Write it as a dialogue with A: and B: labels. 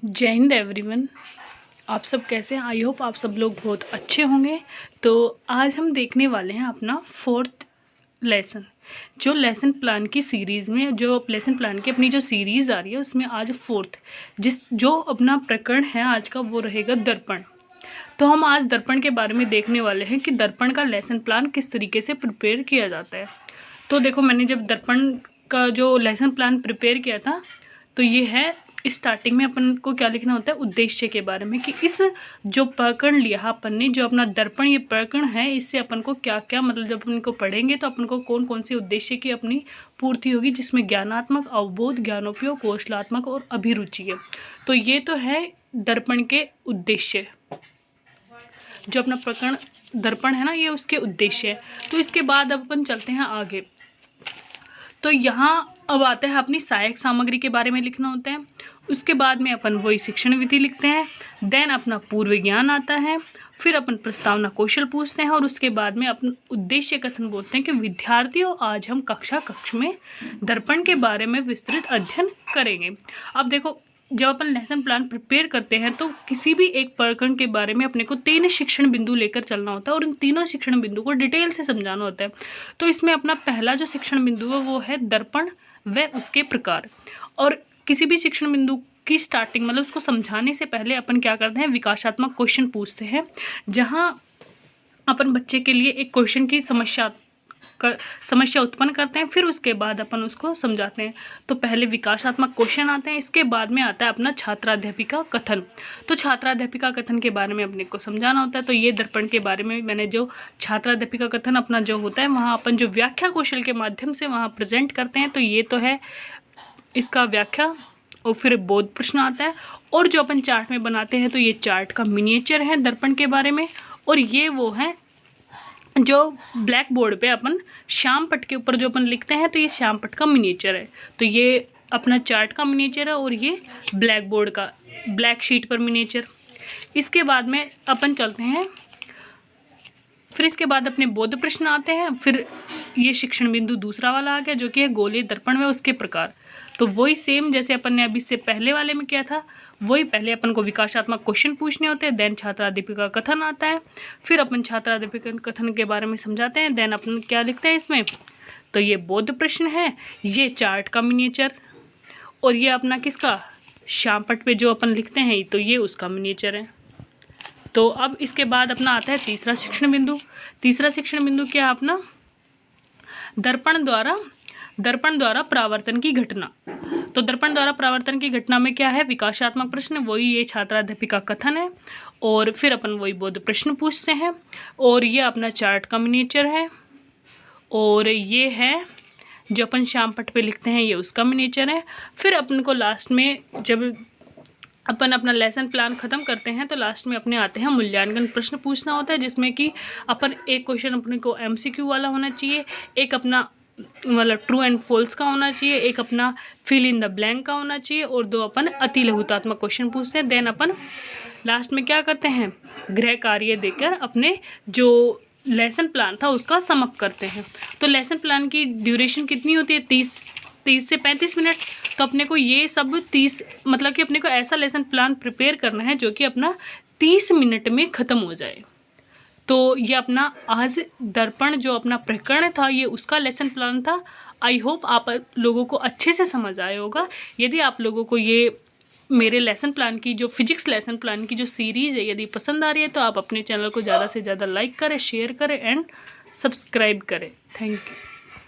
A: जय हिंद एवरीवन। आप सब कैसे हैं? आई होप आप सब लोग बहुत अच्छे होंगे। तो आज हम देखने वाले हैं अपना 4th लेसन, जो लेसन प्लान की सीरीज़ में, जो लेसन प्लान की अपनी जो सीरीज़ आ रही है उसमें आज 4th जो अपना प्रकरण है आज का वो रहेगा दर्पण। तो हम आज दर्पण के बारे में देखने वाले हैं कि दर्पण का लेसन प्लान किस तरीके से प्रिपेयर किया जाता है। तो देखो, मैंने जब दर्पण का जो लेसन प्लान प्रिपेयर किया था तो ये है, स्टार्टिंग में अपन को क्या लिखना होता है, उद्देश्य के बारे में, कि इस जो प्रकरण लिया अपन ने, जो अपना दर्पण ये प्रकरण है, इससे अपन को क्या क्या, मतलब जब अपन को पढ़ेंगे तो अपन को कौन कौन से उद्देश्य की अपनी पूर्ति होगी, जिसमें ज्ञानात्मक, अवबोध, ज्ञानोपयोग, कौशलात्मक और अभिरुचि है। तो ये तो है दर्पण के उद्देश्य, जो अपना प्रकरण दर्पण है ना, ये उसके उद्देश्य है। तो इसके बाद अब अपन चलते हैं आगे। तो यहाँ अब आता है अपनी सहायक सामग्री के बारे में लिखना होता है। उसके बाद में अपन वही शिक्षण विधि लिखते हैं। देन अपना पूर्व ज्ञान आता है। फिर अपन प्रस्तावना कौशल पूछते हैं और उसके बाद में अपन उद्देश्य कथन बोलते हैं कि विद्यार्थियों, आज हम कक्ष में दर्पण के बारे में विस्तृत अध्ययन करेंगे। अब देखो, जब अपन लेसन प्लान प्रिपेयर करते हैं तो किसी भी एक प्रकरण के बारे में अपने को 3 शिक्षण बिंदु लेकर चलना होता है और इन तीनों शिक्षण बिंदु को डिटेल से समझाना होता है। तो इसमें अपना पहला जो शिक्षण बिंदु है वो है दर्पण व उसके प्रकार। और किसी भी शिक्षण बिंदु की स्टार्टिंग, मतलब उसको समझाने से पहले अपन क्या करते हैं, विकासात्मक क्वेश्चन पूछते हैं, जहाँ अपन बच्चे के लिए एक क्वेश्चन की समस्या उत्पन्न करते हैं, फिर उसके बाद अपन उसको समझाते हैं। तो पहले विकासात्मक क्वेश्चन आते हैं, इसके बाद में आता है अपना छात्राध्यापिका कथन। तो छात्राध्यापिका कथन के बारे में अपने को समझाना होता है। तो ये दर्पण के बारे में मैंने जो छात्राध्यापिका कथन अपना जो होता है, वहाँ अपन जो व्याख्या कौशल के माध्यम से वहाँ प्रेजेंट करते हैं। तो ये तो है इसका व्याख्या। और फिर बोध प्रश्न आता है, और जो अपन चार्ट में बनाते हैं तो ये चार्ट का मिनिएचर है दर्पण के बारे में। और ये वो है जो ब्लैक बोर्ड पे अपन श्याम पट के ऊपर जो अपन लिखते हैं, तो ये श्याम पट का मिनिएचर है। तो ये अपना चार्ट का मिनिएचर है और ये ब्लैक बोर्ड का, ब्लैक शीट पर मिनिएचर। इसके बाद में अपन चलते हैं, फिर इसके बाद अपने बोध प्रश्न आते हैं। फिर ये शिक्षण बिंदु दूसरा वाला आ गया, जो कि है गोलीय दर्पण व उसके प्रकार। तो वही सेम जैसे अपन ने अभी से पहले वाले में किया था, वही पहले अपन को विकासात्मक क्वेश्चन पूछने होते हैं। देन छात्राध्यापिका कथन आता है, फिर अपन छात्राध्यापिका कथन के बारे में समझाते हैं। देन अपन क्या लिखते हैं इसमें, तो ये बोध प्रश्न है, ये चार्ट का मिनिएचर, और ये अपना किसका, श्याम पट पे जो अपन लिखते हैं, तो ये उसका मिनिएचर है। तो अब इसके बाद अपना आता है तीसरा शिक्षण बिंदु। तीसरा शिक्षण बिंदु क्या है अपना, दर्पण द्वारा परावर्तन की घटना। तो दर्पण द्वारा परावर्तन की घटना में क्या है, विकासात्मक प्रश्न, वही ये छात्राध्यापिका कथन है, और फिर अपन वही बोध प्रश्न पूछते हैं, और ये अपना चार्ट का मिनिएचर है, और ये है जो अपन श्याम पट पे लिखते हैं, ये उसका मिनिएचर है। फिर अपन को लास्ट में, जब अपन अपना लेसन प्लान ख़त्म करते हैं, तो लास्ट में अपने आते हैं मूल्यांकन प्रश्न पूछना होता है, जिसमें कि अपन एक क्वेश्चन अपने को MCQ वाला होना चाहिए, एक अपना मतलब ट्रू एंड फॉल्स का होना चाहिए, एक अपना फिल इन द ब्लैंक का होना चाहिए, और 2 अपन अति लघुतात्मक क्वेश्चन पूछते हैं। देन अपन लास्ट में क्या करते हैं, गृह कार्य देकर अपने जो लेसन प्लान था उसका समअप करते हैं। तो लेसन प्लान की ड्यूरेशन कितनी होती है, 30 से 35 मिनट। तो अपने को ये सब 30, मतलब कि अपने को ऐसा लेसन प्लान प्रिपेयर करना है जो कि अपना 30 मिनट में ख़त्म हो जाए। तो ये अपना आज दर्पण जो अपना प्रकरण था, ये उसका लेसन प्लान था। आई होप आप लोगों को अच्छे से समझ आया होगा। यदि आप लोगों को ये मेरे लेसन प्लान की, जो फिजिक्स लेसन प्लान की जो सीरीज़ है, यदि पसंद आ रही है तो आप अपने चैनल को ज़्यादा से ज़्यादा लाइक करें, शेयर करें एंड सब्सक्राइब करें। Thank you.